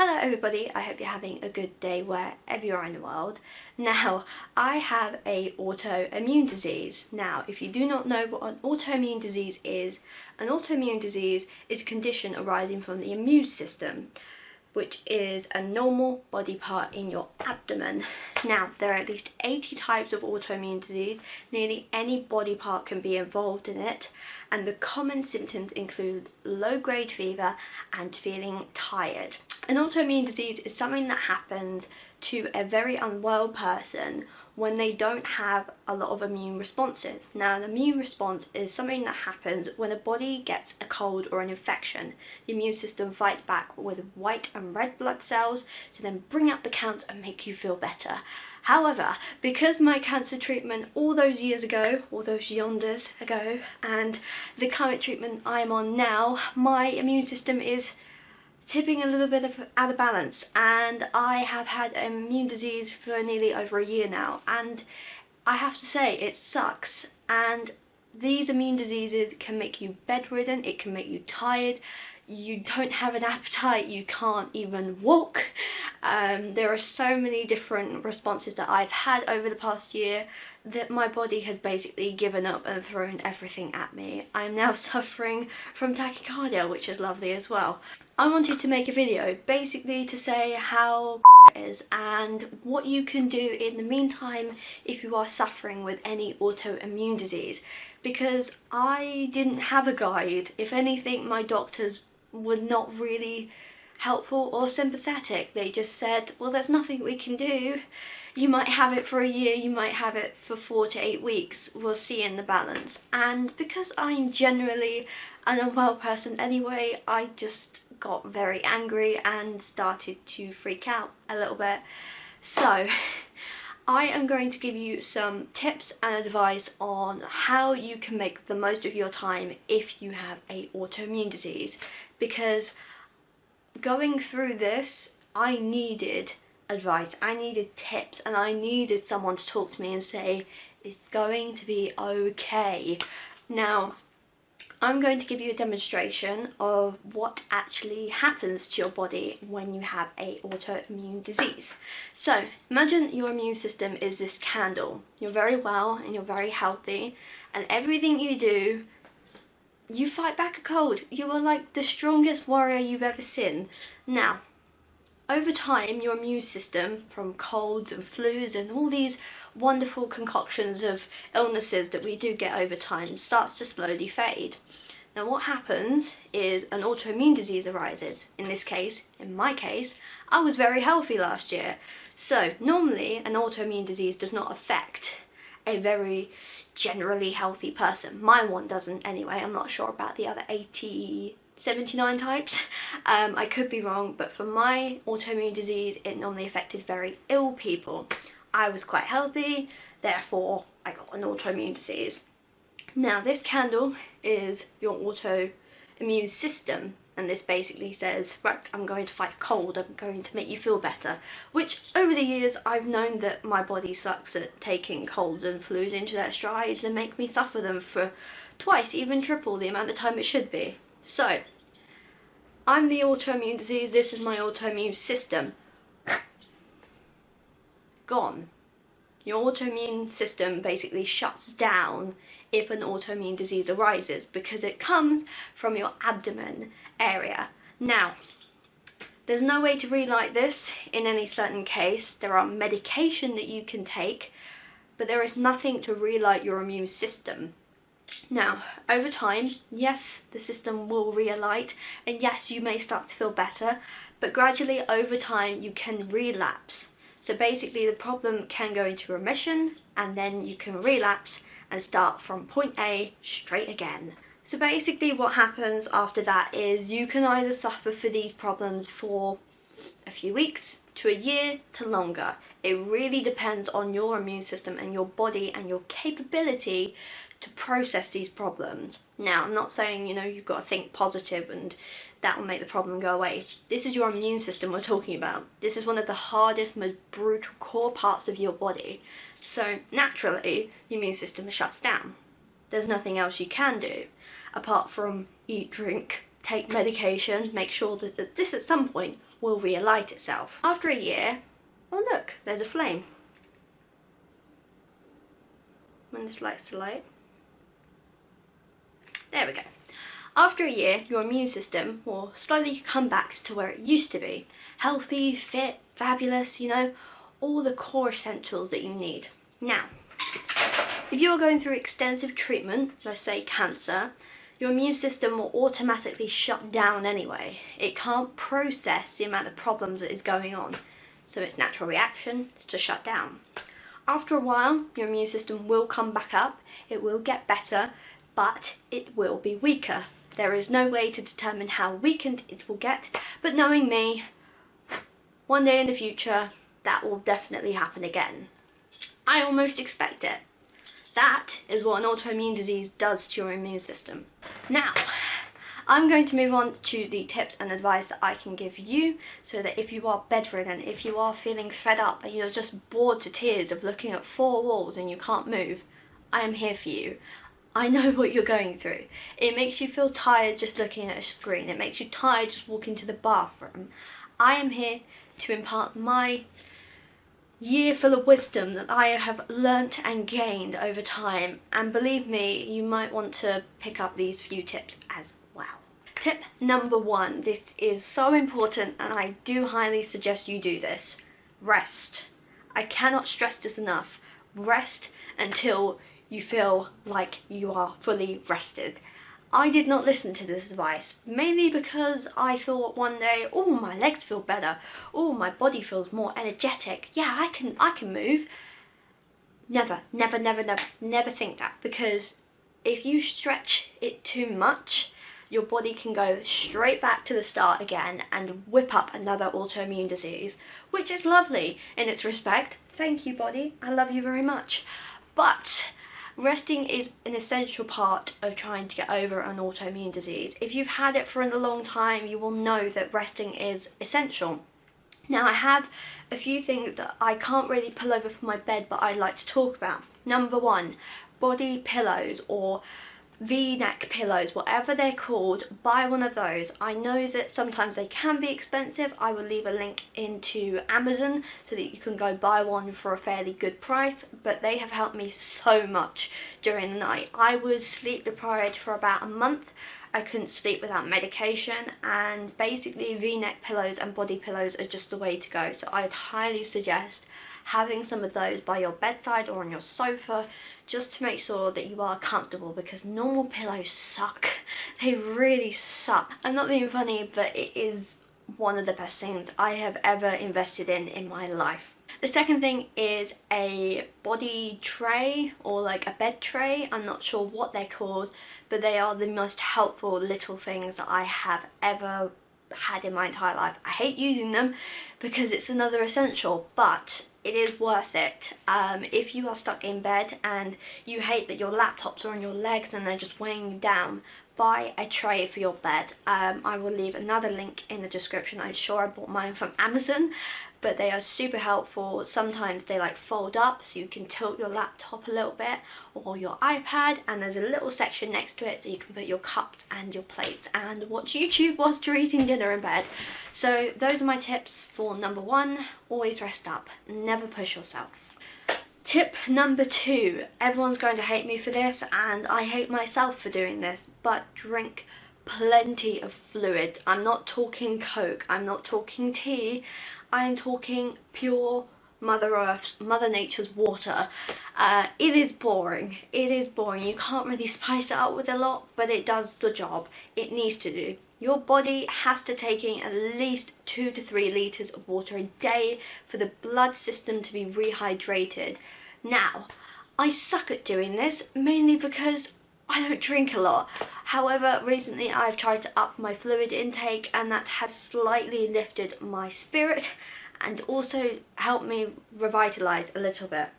Hello everybody, I hope you're having a good day wherever you are in the world. Now, I have a autoimmune disease. Now, if you do not know what an autoimmune disease is, an autoimmune disease is a condition arising from the immune system, which is a normal body part in your abdomen. Now, there are at least 80 types of autoimmune disease. Nearly any body part can be involved in it, and the common symptoms include low-grade fever and feeling tired. An autoimmune disease is something that happens to a very unwell person when they don't have a lot of immune responses. Now, an immune response is something that happens when a body gets a cold or an infection. The immune system fights back with white and red blood cells to then bring up the counts and make you feel better. However, because my cancer treatment all those years ago, all those yonders ago, and the current treatment I'm on now, my immune system is tipping a little bit out of balance, and I have had immune disease for nearly over a year now, and I have to say it sucks. And these immune diseases can make you bedridden, it can make you tired, you don't have an appetite, you can't even walk. There are so many different responses that I've had over the past year that my body has basically given up and thrown everything at me. I'm now suffering from tachycardia, which is lovely as well. I wanted to make a video basically to say how it is and what you can do in the meantime if you are suffering with any autoimmune disease, because I didn't have a guide. If anything, my doctors were not really helpful or sympathetic. They just said, well, there's nothing we can do. You might have it for a year, you might have it for 4 to 8 weeks, we'll see in the balance. And because I'm generally an unwell person anyway, I just got very angry and started to freak out a little bit. So I am going to give you some tips and advice on how you can make the most of your time if you have a autoimmune disease, because going through this, I needed advice, I needed tips, and I needed someone to talk to me and say, it's going to be okay. Now, I'm going to give you a demonstration of what actually happens to your body when you have a autoimmune disease. So, imagine your immune system is this candle. You're very well and you're very healthy, and everything you do, you fight back a cold. You are like the strongest warrior you've ever seen. Now, over time, your immune system, from colds and flus and all these wonderful concoctions of illnesses that we do get over time, starts to slowly fade. Now, what happens is an autoimmune disease arises. In this case, in my case, I was very healthy last year. So normally an autoimmune disease does not affect a very generally healthy person. My one doesn't anyway. I'm not sure about the other 79 types. I could be wrong, but for my autoimmune disease, it normally affected very ill people. I was quite healthy, therefore I got an autoimmune disease. Now, this candle is your autoimmune system, and this basically says, right, I'm going to fight a cold, I'm going to make you feel better, which over the years I've known that my body sucks at taking colds and flus into their strides and make me suffer them for twice, even triple the amount of time it should be. So, I'm the autoimmune disease, this is my autoimmune system. Gone. Your autoimmune system basically shuts down if an autoimmune disease arises, because it comes from your abdomen area. Now, there's no way to relight this in any certain case. There are medication that you can take, but there is nothing to relight your immune system. Now, over time, yes, the system will relight, and yes, you may start to feel better, but gradually over time you can relapse. So basically the problem can go into remission, and then you can relapse and start from point A straight again. So basically what happens after that is you can either suffer for these problems for a few weeks to a year to longer. It really depends on your immune system and your body and your capability to process these problems. Now, I'm not saying, you know, you've got to think positive and that will make the problem go away. This is your immune system we're talking about. This is one of the hardest, most brutal core parts of your body. So naturally, your immune system shuts down. There's nothing else you can do apart from eat, drink, take medication, make sure that this at some point will relight itself. After a year, oh look, there's a flame. When this lights to light. There we go. After a year, your immune system will slowly come back to where it used to be. Healthy, fit, fabulous, you know, all the core essentials that you need. Now, if you're going through extensive treatment, let's say cancer, your immune system will automatically shut down anyway. It can't process the amount of problems that is going on. So its natural reaction is to shut down. After a while, your immune system will come back up, it will get better, but it will be weaker. There is no way to determine how weakened it will get, but knowing me, one day in the future, that will definitely happen again. I almost expect it. That is what an autoimmune disease does to your immune system. Now, I'm going to move on to the tips and advice that I can give you so that if you are bedridden, if you are feeling fed up and you're just bored to tears of looking at four walls and you can't move, I am here for you. I know what you're going through. It makes you feel tired just looking at a screen. It makes you tired just walking to the bathroom. I am here to impart my year full of wisdom that I have learnt and gained over time, and believe me, you might want to pick up these few tips as well. Tip number 1, this is so important and I do highly suggest you do this. Rest. I cannot stress this enough. Rest until you feel like you are fully rested. I did not listen to this advice, mainly because I thought one day, oh, my legs feel better, oh, my body feels more energetic, yeah, I can move. Never think that, because if you stretch it too much, your body can go straight back to the start again and whip up another autoimmune disease, which is lovely in its respect. Thank you, body, I love you very much. But resting is an essential part of trying to get over an autoimmune disease. If you've had it for a long time, you will know that resting is essential. Now, I have a few things that I can't really pull over from my bed, but I'd like to talk about. Number 1, body pillows or V-neck pillows, whatever they're called. Buy one of those. I know that sometimes they can be expensive. I will leave a link into Amazon so that you can go buy one for a fairly good price, but they have helped me so much during the night. I was sleep deprived for about a month. I couldn't sleep without medication, and basically V-neck pillows and body pillows are just the way to go. So I'd highly suggest having some of those by your bedside or on your sofa, just to make sure that you are comfortable, because normal pillows suck. They really suck. I'm not being funny, but it is one of the best things I have ever invested in my life. The second thing is a body tray, or like a bed tray. I'm not sure what they're called, but they are the most helpful little things that I have ever had in my entire life. I hate using them because it's another essential, but it is worth it. If you are stuck in bed and you hate that your laptops are on your legs and they're just weighing you down, buy a tray for your bed. I will leave another link in the description. I'm sure I bought mine from Amazon, but they are super helpful. Sometimes they like fold up so you can tilt your laptop a little bit, or your iPad, and there's a little section next to it so you can put your cups and your plates and watch YouTube whilst you're eating dinner in bed. So those are my tips for number 1, always rest up, never push yourself. Tip number 2, everyone's going to hate me for this, and I hate myself for doing this, but drink plenty of fluid. I'm not talking Coke, I'm not talking tea, I'm talking pure Mother Earth's, Mother Nature's water. It is boring. It is boring. You can't really spice it up with a lot, but it does the job it needs to do. Your body has to take in at least 2 to 3 litres of water a day for the blood system to be rehydrated. Now, I suck at doing this, mainly because I don't drink a lot. However, recently I've tried to up my fluid intake, and that has slightly lifted my spirit and also helped me revitalise a little bit.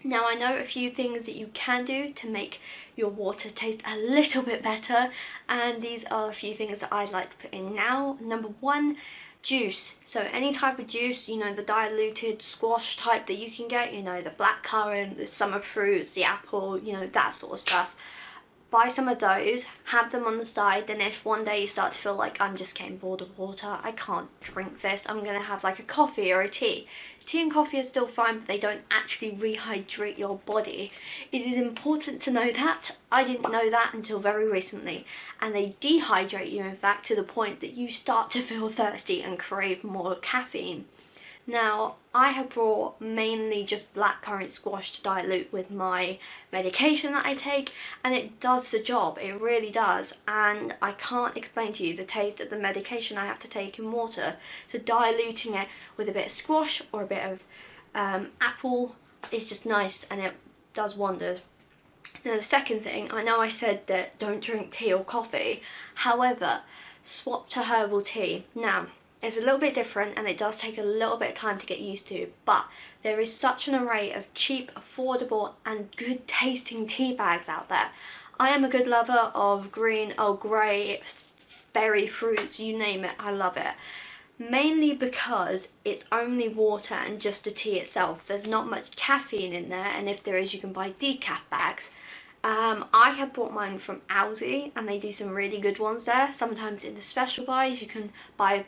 Now, I know a few things that you can do to make your water taste a little bit better, and these are a few things that I'd like to put in now. Number 1, juice. So any type of juice, you know, the diluted squash type that you can get, you know, the blackcurrant, the summer fruits, the apple, you know, that sort of stuff. buy some of those, have them on the side. Then if one day you start to feel like I'm just getting bored of water, I can't drink this, I'm gonna have like a coffee or a tea. Tea and coffee are still fine, but they don't actually rehydrate your body. It is important to know that. I didn't know that until very recently. And they dehydrate you, in fact, to the point that you start to feel thirsty and crave more caffeine. Now, I have brought mainly just blackcurrant squash to dilute with my medication that I take, and it does the job, it really does. And I can't explain to you the taste of the medication I have to take in water. So diluting it with a bit of squash or a bit of apple is just nice, and it does wonders. Now the second thing, I know I said that don't drink tea or coffee, however, swap to herbal tea. Now, it's a little bit different and it does take a little bit of time to get used to, but there is such an array of cheap, affordable and good tasting tea bags out there. I am a good lover of green, Earl Grey, berry fruits, you name it, I love it. Mainly because it's only water and just the tea itself. There's not much caffeine in there, and if there is, you can buy decaf bags. I have bought mine from Aldi and they do some really good ones there. Sometimes in the special buys you can buy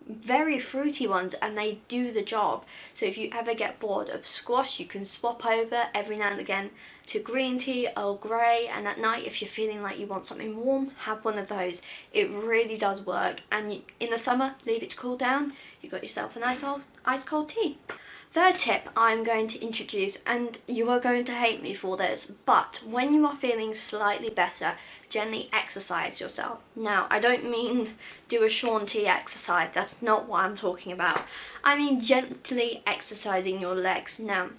very fruity ones and they do the job. So if you ever get bored of squash, you can swap over every now and again to green tea, Earl Grey, and at night if you're feeling like you want something warm, have one of those. It really does work, and in the summer, leave it to cool down, you got yourself a nice old ice cold tea. Third tip I'm going to introduce, and you are going to hate me for this, but when you are feeling slightly better, gently exercise yourself. Now, I don't mean do a Shaun T exercise, that's not what I'm talking about. I mean gently exercising your legs. Now,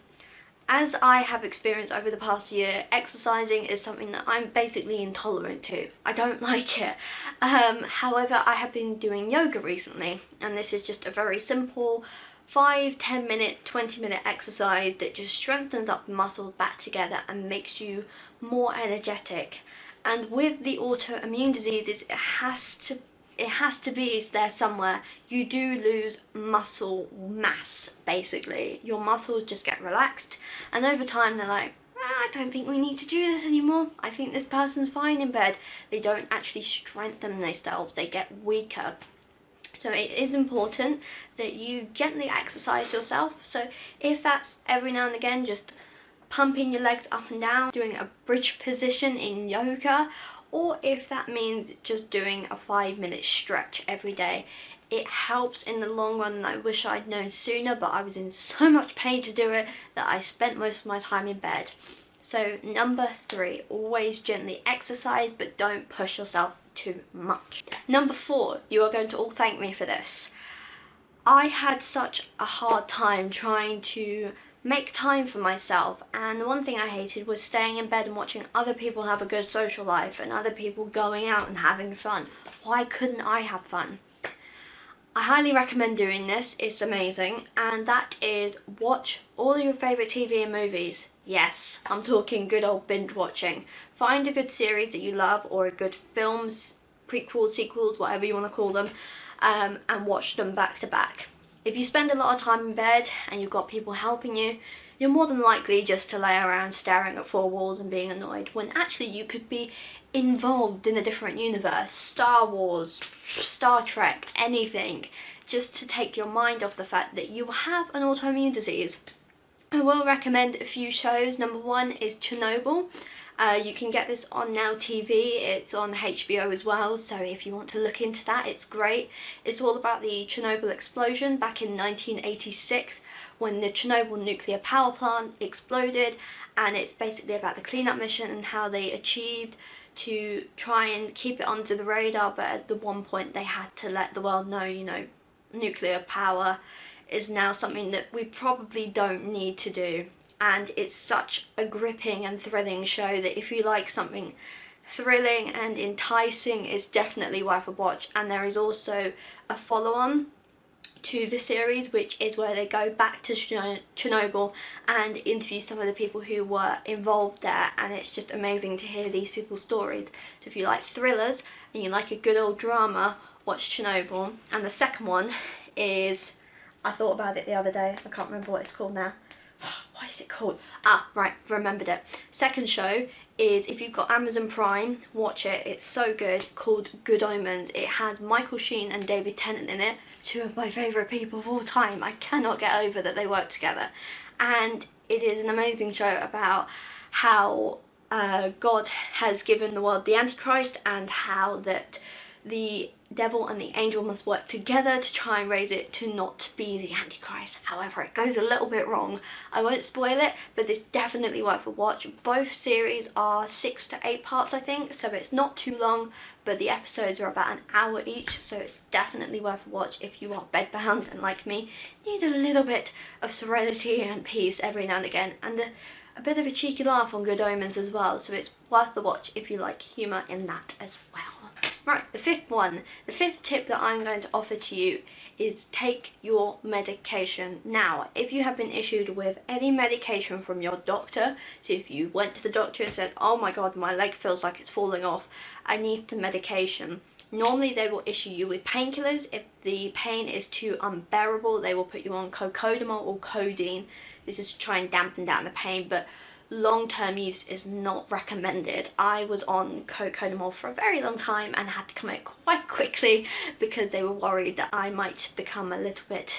as I have experienced over the past year, exercising is something that I'm basically intolerant to. I don't like it. However, I have been doing yoga recently, and this is just a very simple 5, 10 minute, 20 minute exercise that just strengthens up the muscles back together and makes you more energetic. And with the autoimmune diseases, it has to be there somewhere. You do lose muscle mass, basically. Your muscles just get relaxed, and over time they're like, I don't think we need to do this anymore. I think this person's fine in bed. They don't actually strengthen themselves, they get weaker. So it is important that you gently exercise yourself. So if that's every now and again just pumping your legs up and down, doing a bridge position in yoga, or if that means just doing a 5-minute stretch every day, it helps in the long run. And I wish I'd known sooner, but I was in so much pain to do it that I spent most of my time in bed. So number 3, always gently exercise, but don't push yourself too much. Number 4, you are going to all thank me for this. I had such a hard time trying to make time for myself, and the one thing I hated was staying in bed and watching other people have a good social life and other people going out and having fun. Why couldn't I have fun? I highly recommend doing this, it's amazing, and that is watch all your favourite TV and movies. Yes, I'm talking good old binge watching. Find a good series that you love, or a good films, prequels, sequels, whatever you want to call them, and watch them back to back. If you spend a lot of time in bed and you've got people helping you, you're more than likely just to lay around staring at 4 walls and being annoyed, when actually you could be involved in a different universe. Star Wars, Star Trek, anything, just to take your mind off the fact that you have an autoimmune disease. I will recommend a few shows. Number 1 is Chernobyl. You can get this on Now TV, it's on HBO as well, so if you want to look into that, it's great. It's all about the Chernobyl explosion back in 1986 when the Chernobyl nuclear power plant exploded, and it's basically about the cleanup mission and how they achieved to try and keep it under the radar, but at the one point they had to let the world know, you know, nuclear power is now something that we probably don't need to do. And it's such a gripping and thrilling show that if you like something thrilling and enticing, it's definitely worth a watch. And there is also a follow-on to the series, which is where they go back to Chernobyl and interview some of the people who were involved there, and it's just amazing to hear these people's stories. So if you like thrillers and you like a good old drama, watch Chernobyl. And the second one is, I thought about it the other day, I can't remember what it's called now. Why what is it called? Ah, right, remembered it. Second show is, if you've got Amazon Prime, watch it. It's so good, called Good Omens. It had Michael Sheen and David Tennant in it, two of my favourite people of all time. I cannot get over that they work together. And it is an amazing show about how God has given the world the Antichrist, and how that the devil and the angel must work together to try and raise it to not be the Antichrist. However, it goes a little bit wrong. I won't spoil it, but it's definitely worth a watch. Both series are 6 to 8 parts, I think, so it's not too long, but the episodes are about an hour each, so it's definitely worth a watch if you are bedbound and, like me, need a little bit of serenity and peace every now and again, and a bit of a cheeky laugh on Good Omens as well, so it's worth the watch if you like humour in that as well. Right, the fifth one. The fifth tip that I'm going to offer to you is take your medication. Now, if you have been issued with any medication from your doctor, so if you went to the doctor and said, oh my god, my leg feels like it's falling off, I need some medication. Normally they will issue you with painkillers. If the pain is too unbearable, they will put you on cocodamol or codeine. This is to try and dampen down the pain, but long-term use is not recommended. I was on cocodamol for a very long time and had to come out quite quickly because they were worried that I might become a little bit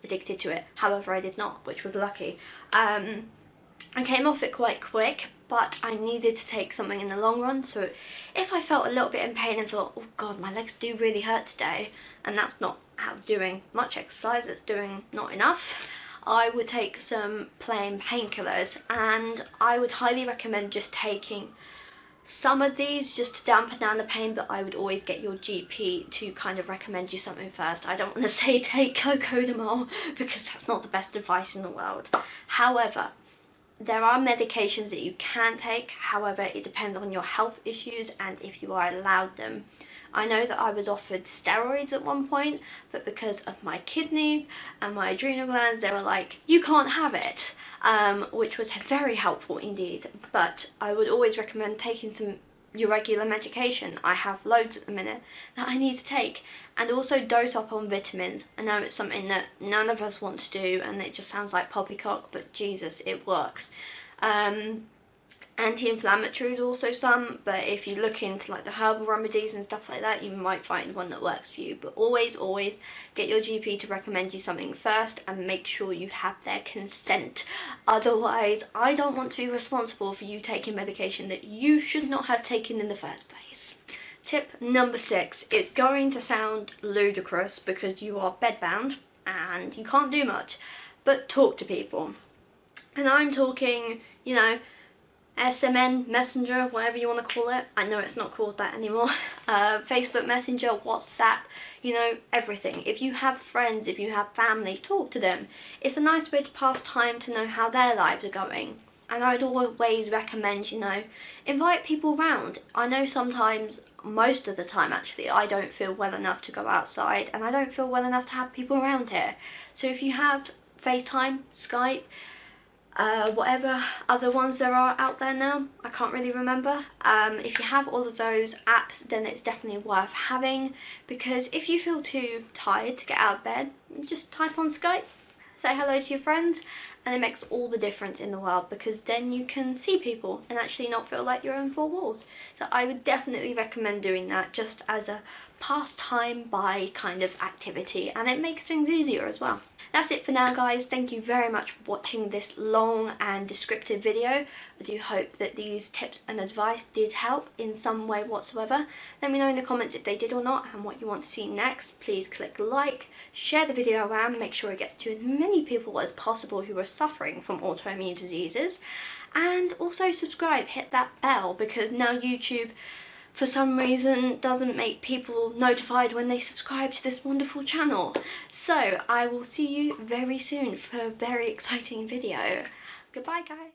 addicted to it. However, I did not, which was lucky. I came off it quite quick, but I needed to take something in the long run, so if I felt a little bit in pain and thought, oh god, my legs do really hurt today, and that's not out doing much exercise, it's doing not enough, I would take some plain painkillers, and I would highly recommend just taking some of these just to dampen down the pain, but I would always get your GP to kind of recommend you something first. I don't want to say take cocodamol because that's not the best advice in the world. However, there are medications that you can take, however it depends on your health issues and if you are allowed them. I know that I was offered steroids at one point, but because of my kidney and my adrenal glands, they were like, you can't have it, which was very helpful indeed. But I would always recommend taking your regular medication. I have loads at the minute that I need to take, and also dose up on vitamins. I know it's something that none of us want to do, and it just sounds like poppycock, but Jesus, it works. Anti-inflammatories also some, but if you look into like the herbal remedies and stuff like that, you might find one that works for you. But always get your GP to recommend you something first, and make sure you have their consent. Otherwise, I don't want to be responsible for you taking medication that you should not have taken in the first place. Tip number 6. It's going to sound ludicrous because you are bedbound and you can't do much, but talk to people. And I'm talking, you know, SMN, Messenger, whatever you want to call it. I know it's not called that anymore. Facebook Messenger, WhatsApp, you know, everything. If you have friends, if you have family, talk to them. It's a nice way to pass time, to know how their lives are going. And I'd always recommend, you know, invite people round. I know sometimes, most of the time actually, I don't feel well enough to go outside, and I don't feel well enough to have people around here. So if you have FaceTime, Skype, whatever other ones there are out there now, I can't really remember. If you have all of those apps, then it's definitely worth having, because if you feel too tired to get out of bed, just type on Skype, say hello to your friends, and it makes all the difference in the world, because then you can see people and actually not feel like you're in four walls. So I would definitely recommend doing that, just as a pastime by kind of activity, and it makes things easier as well. That's it for now, guys. Thank you very much for watching this long and descriptive video. I do hope that these tips and advice did help in some way whatsoever. Let me know in the comments if they did or not, and what you want to see next. Please click like, share the video around, make sure it gets to as many people as possible who are suffering from autoimmune diseases, and also subscribe, hit that bell, because now YouTube, for some reason, doesn't make people notified when they subscribe to this wonderful channel. So I will see you very soon for a very exciting video. Goodbye, guys.